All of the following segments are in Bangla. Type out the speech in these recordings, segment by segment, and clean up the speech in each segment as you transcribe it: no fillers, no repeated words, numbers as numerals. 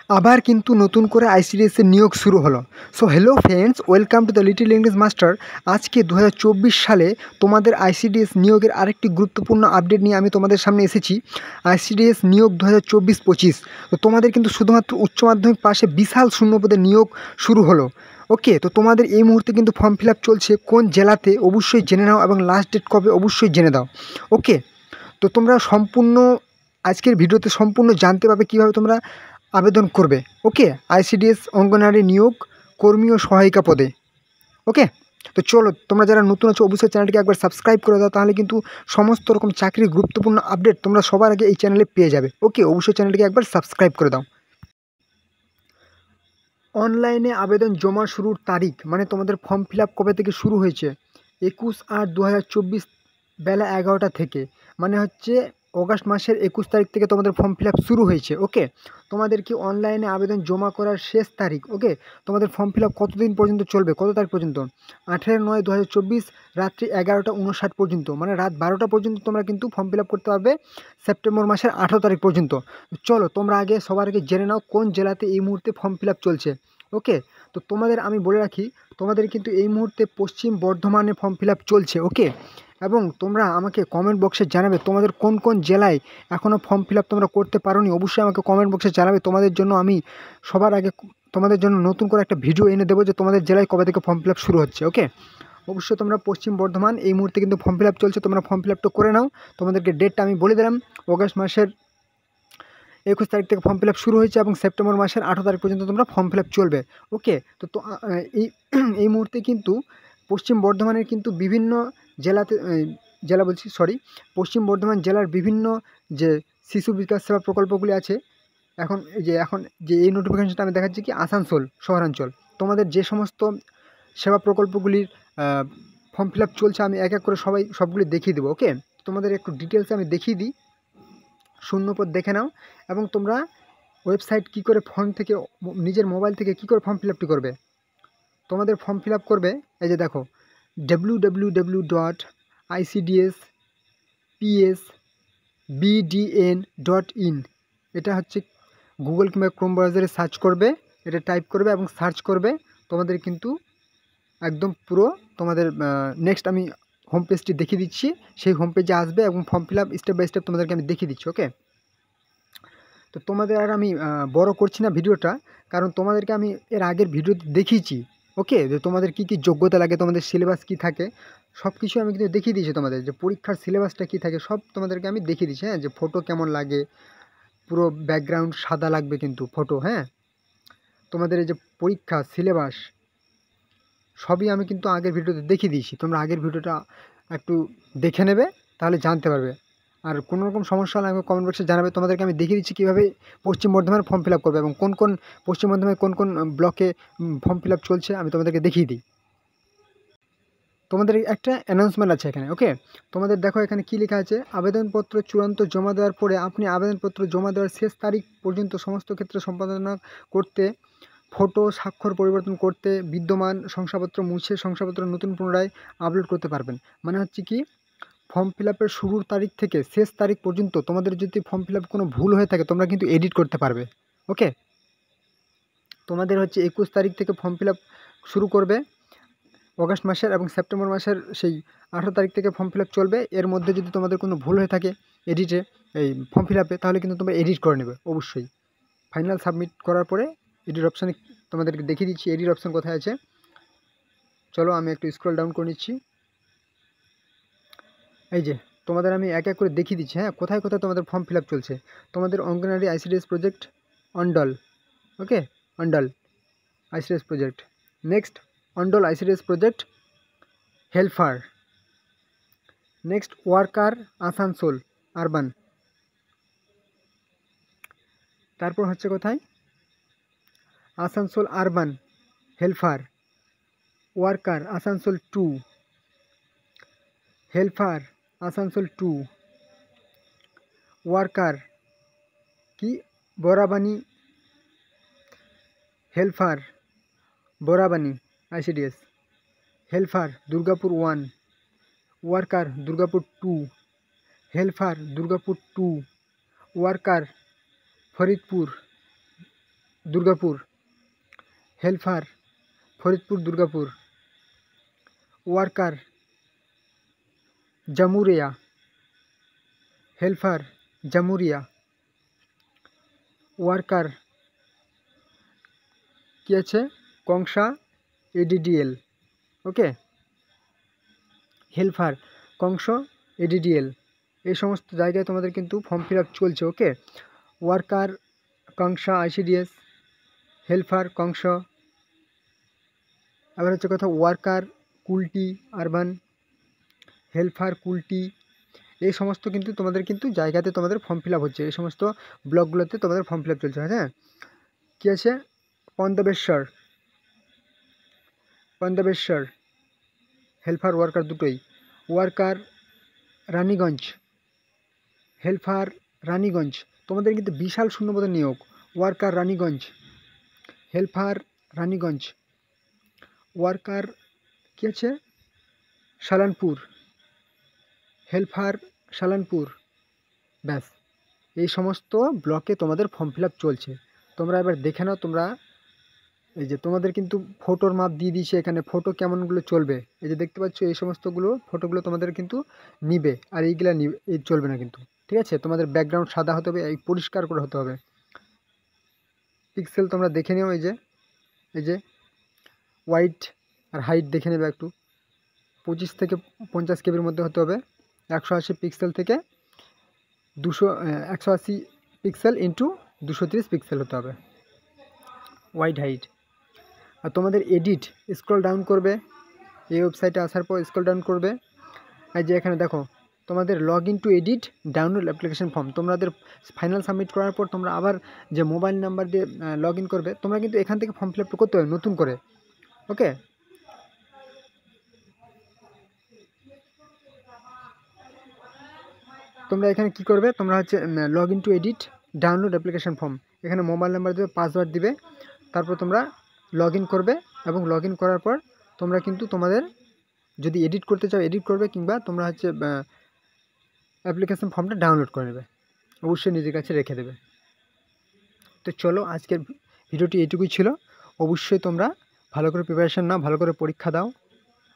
আবার কিন্তু নতুন করে আইসিডিএস এর নিয়োগ শুরু হলো। So hello friends, welcome to the little English master. আজকে 2024 সালে তোমাদের আইসিডিএস নিয়োগের আরেকটি গুরুত্বপূর্ণ আপডেট নিয়ে আমি তোমাদের সামনে এসেছি। আইসিডিএস নিয়োগ 2024-25। তো তোমাদের কিন্তু শুধুমাত্র উচ্চ মাধ্যমিক পাশে বিশাল শূন্যপদের নিয়োগ শুরু হলো। ওকে, তো তোমাদের এই মুহূর্তে কিন্তু ফর্ম ফিল আপ চলছে কোন জেলাতে অবশ্যই জেনে নাও, এবং লাস্ট ডেট কবে অবশ্যই জেনে দাও। ওকে, তো তোমরা সম্পূর্ণ আজকের ভিডিওতে সম্পূর্ণ জানতে পারবে কীভাবে তোমরা আবেদন করবে। ওকে, আইসিডিএস অঙ্গনারী নিয়োগ কর্মী ও সহায়িকা পদে। ওকে, তো চলো, তোমরা যারা নতুন আছো অবশ্যই চ্যানেলটিকে একবার সাবস্ক্রাইব করে দাও, তাহলে কিন্তু সমস্ত রকম চাকরির গুরুত্বপূর্ণ আপডেট তোমরা সবার আগে এই চ্যানেলে পেয়ে যাবে। ওকে, অবশ্যই চ্যানেলটিকে একবার সাবস্ক্রাইব করে দাও। অনলাইনে আবেদন জমা শুরুর তারিখ, মানে তোমাদের ফর্ম ফিল আপ কবে থেকে শুরু হয়েছে? 21/8/2024 বেলা 11টা থেকে, মানে হচ্ছে অগাস্ট মাসের 21 তারিখ থেকে তোমাদের ফর্ম ফিল আপ শুরু হয়েছে। ওকে, তোমাদের কি অনলাইনে আবেদন জমা করার শেষ তারিখ? ওকে, তোমাদের ফর্ম ফিল আপ কতদিন পর্যন্ত চলবে, কত তারিখ পর্যন্ত? 18/9/2024 রাত্রি 11টা 59 পর্যন্ত, মানে রাত 12টা পর্যন্ত তোমরা কিন্তু ফর্ম ফিল আপ করতে পারবে সেপ্টেম্বর মাসের 18 তারিখ পর্যন্ত। চলো, তোমরা আগে সবার আগে জেনে নাও কোন জেলাতে এই মুহূর্তে ফর্ম ফিল আপ চলছে। ওকে, তো তোমাদের আমি বলে রাখি, তোমাদের কিন্তু এই মুহূর্তে পশ্চিম বর্ধমানে ফর্ম ফিল আপ চলছে। ওকে, এবং তোমরা আমাকে কমেন্ট বক্সে জানাবে তোমাদের কোন কোন জেলায় এখনও ফর্ম ফিল আপ তোমরা করতে পারোনি। অবশ্যই আমাকে কমেন্ট বক্সে জানাবে, তোমাদের জন্য আমি সবার আগে তোমাদের জন্য নতুন করে একটা ভিডিও এনে দেবো যে তোমাদের জেলায় কবে থেকে ফর্ম ফিল আপ শুরু হচ্ছে। ওকে, অবশ্যই তোমরা পশ্চিম বর্ধমান এই মুহূর্তে কিন্তু ফর্ম ফিল আপ চলছে, তোমরা ফর্ম ফিল আপটা করে নাও। তোমাদেরকে ডেটটা আমি বলে দিলাম, অগাস্ট মাসের 21 তারিখ থেকে ফর্ম ফিল আপ শুরু হয়েছে এবং সেপ্টেম্বর মাসের 18 তারিখ পর্যন্ত তোমরা ফর্ম ফিল আপ চলবে। ওকে, তো এই এই মুহূর্তে কিন্তু পশ্চিম বর্ধমানের কিন্তু বিভিন্ন জেলাতে পশ্চিম বর্ধমান জেলার বিভিন্ন যে শিশু বিকাশ সেবা প্রকল্পগুলি আছে, এখন যে এই নোটিফিকেশনটা আমি দেখাচ্ছি কি আসানসোল শহরাঞ্চল, তোমাদের যে সমস্ত সেবা প্রকল্পগুলির ফর্ম ফিল আপ চলছে আমি এক এক করে সবগুলি দেখিয়ে দেবো। ওকে, তোমাদের একটু ডিটেলসে আমি দেখিয়ে দিই, শূন্যপদ দেখে নাও। এবং তোমরা ওয়েবসাইট কী করে ফোন থেকে নিজের মোবাইল থেকে কী করে ফর্ম ফিল আপটি করবে, তোমাদের ফর্ম ফিল আপ করবে এই যে দেখো www.icdsPSBDN.in, এটা হচ্ছে গুগল কিংবা ক্রোম ব্রাউজারে সার্চ করবে, এটা টাইপ করবে এবং সার্চ করবে। তোমাদের কিন্তু একদম পুরো তোমাদের নেক্সট আমি হোম পেজটি দেখিয়ে দিচ্ছি, সেই হোম পেজে আসবে এবং form fill up step by step তোমাদেরকে আমি দেখিয়ে দিচ্ছি। ওকে, তো তোমাদের আর আমি বড় করছি না ভিডিওটা, কারণ তোমাদেরকে আমি এর আগের ভিডিওতে দেখিয়েছি। ওকে, যে তোমাদের কি কি যোগ্যতা লাগে, তোমাদের সিলেবাস কি থাকে, সব কিছু আমি কিন্তু দেখিয়ে দিয়েছি। তোমাদের যে পরীক্ষার সিলেবাসটা কি থাকে সব তোমাদেরকে আমি দেখিয়ে দিচ্ছি। হ্যাঁ, যে ফটো কেমন লাগে, পুরো ব্যাকগ্রাউন্ড সাদা লাগবে কিন্তু ফটো। হ্যাঁ, তোমাদের এই যে পরীক্ষা সিলেবাস সবই আমি কিন্তু আগের ভিডিওতে দেখিয়ে দিয়েছি, তোমরা আগের ভিডিওটা একটু দেখে নেবে, তাহলে জানতে পারবে। আর কোনো রকম সমস্যা হলে আমাকে কমেন্ট বক্সে জানাবে, তোমাদেরকে আমি দেখিয়ে দিচ্ছি কীভাবে পশ্চিম বর্ধমানের ফর্ম ফিল আপ করবে এবং কোন কোন পশ্চিম বর্ধমানের কোন কোন ব্লকে ফর্ম ফিল আপ চলছে আমি তোমাদেরকে দেখিয়ে দিই। তোমাদের একটা অ্যানাউন্সমেন্ট আছে এখানে। ওকে, তোমাদের দেখো এখানে কী লেখা আছে, আবেদনপত্র চূড়ান্ত জমা দেওয়ার পরে আপনি আবেদনপত্র জমা দেওয়ার শেষ তারিখ পর্যন্ত সমস্ত ক্ষেত্রে সম্পাদনা করতে, ফটো স্বাক্ষর পরিবর্তন করতে, বিদ্যমান শংসাপত্র মুছে শংসাপত্র নতুন পুনরায় আপলোড করতে পারবেন। মানে হচ্ছে কি, ফর্ম ফিল আপের শুরুর তারিখ থেকে শেষ তারিখ পর্যন্ত তোমাদের যদি ফর্ম ফিল আপ কোনো ভুল হয়ে থাকে তোমরা কিন্তু এডিট করতে পারবে। ওকে, তোমাদের হচ্ছে 21 তারিখ থেকে ফর্ম ফিল আপ শুরু করবে অগাস্ট মাসের, এবং সেপ্টেম্বর মাসের সেই 18 তারিখ থেকে ফর্ম ফিল আপ চলবে। এর মধ্যে যদি তোমাদের কোনো ভুল হয়ে থাকে এডিটে, এই ফর্ম ফিল আপে, তাহলে কিন্তু তোমরা এডিট করে নেবে অবশ্যই। ফাইনাল সাবমিট করার পরে এডিট অপশানে তোমাদেরকে দেখিয়ে দিচ্ছি এডিট অপশান কোথায় আছে। চলো আমি একটু স্ক্রল ডাউন করে নিচ্ছি। এই যে তোমাদের আমি এক এক করে দেখিয়ে দিচ্ছি। হ্যাঁ, কোথায় কোথায় তোমাদের ফর্ম ফিল আপ চলছে। তোমাদের অঙ্গনারী ICDS project Andal. Okay, Andal ICDS project. Next Andal ICDS project helper. Next worker Asansol urban. তারপর হচ্ছে কোথায়, Asansol urban helper worker Asansol 2, helper Asansol 2, worker কি Barabani, helper Barabani ICDS, helper Durgapur 1, worker Durgapur 2, helper Durgapur 2, worker Faridpur Durgapur. Helper Faridpur Durgapur. Worker Jamuria. Helper Jamuria. Worker কী আছে কংসা এডিডিএল। ওকে, হেল্পার কংস এডিডিএল, এই সমস্ত জায়গায় তোমাদের কিন্তু ফর্ম ফিল আপ চলছে। ওকে, ওয়ার্কার কংসা আইসিডিএস, হেল্পার কংস, আবার হচ্ছে কথা worker Kulti urban, helper Kulti, এই সমস্ত কিন্তু তোমাদের কিন্তু জায়গাতে তোমাদের ফর্ম ফিল আপ হচ্ছে, এই সমস্ত ব্লকগুলোতে তোমাদের ফর্ম ফিল আপ চলছে। হ্যাঁ, কী আছে পন্দবেশ্বর। পন্দবেশ্বর হেল্পার ওয়ার্কার দুটোই। ওয়ার্কার রানীগঞ্জ। হেল্পার রানীগঞ্জ, তোমাদের কিন্তু বিশাল শূন্যপদের নিয়োগ। Worker Raniganj. Helper Raniganj. Worker কী আছে সালানপুর। হেল্পার সালানপুর। ব্যাস, এই সমস্ত ব্লকে তোমাদের ফর্ম ফিল আপ চলছে। তোমরা এবার দেখে নাও, তোমরা এই যে তোমাদের কিন্তু ফটোর মাপ দিয়ে দিয়েছে এখানে, ফটো কেমনগুলো চলবে, এই যে দেখতে পাচ্ছ এই সমস্তগুলো ফটোগুলো তোমাদের কিন্তু নিবে, আর এইগুলা নিবে এই চলবে না কিন্তু। ঠিক আছে, তোমাদের ব্যাকগ্রাউন্ড সাদা হতে হবে, এই পরিষ্কার করে হতে হবে। পিক্সেল তোমরা দেখে নিও, এই যে হোয়াইট আর হাইট দেখে নেবে একটু, 25 থেকে 50 কেবির মধ্যে হতে হবে। 180 পিক্সেল থেকে 180 পিক্সেল ইন্টু 230 পিক্সেল হতে হবে হোয়াইট হাইট। আর তোমাদের এডিট স্ক্রল ডাউন করবে, এই ওয়েবসাইটে আসার পর স্ক্রল ডাউন করবে, এই যে এখানে দেখো তোমাদের log in two edit download application form. তোমাদের ফাইনাল সাবমিট করার পর তোমরা আবার যে মোবাইল নাম্বার দিয়ে লগ ইন করবে, তোমরা কিন্তু এখান থেকে ফর্ম ফিল আপ করতে হবে নতুন করে। ওকে, তোমরা এখানে কি করবে, তোমরা হচ্ছে log in two edit download application form, এখানে মোবাইল নাম্বার দেবে, পাসওয়ার্ড দিবে, তারপর তোমরা লগ ইন করবে, এবং লগ ইন করার পর তোমরা কিন্তু তোমাদের যদি এডিট করতে চাও এডিট করবে, কিংবা তোমরা হচ্ছে অ্যাপ্লিকেশন ফর্মটা ডাউনলোড করে নেবে, অবশ্যই নিজের কাছে রেখে দেবে। তো চলো, আজকের ভিডিওটি এইটুকুই ছিল। অবশ্যই তোমরা ভালো করে প্রিপারেশান নাও, ভালো করে পরীক্ষা দাও।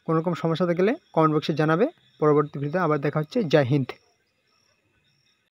কোনো রকম সমস্যা থাকলে কমেন্ট বক্সে জানাবে। পরবর্তী ভিডিওতে আবার দেখা হচ্ছে। জয় হিন্দ।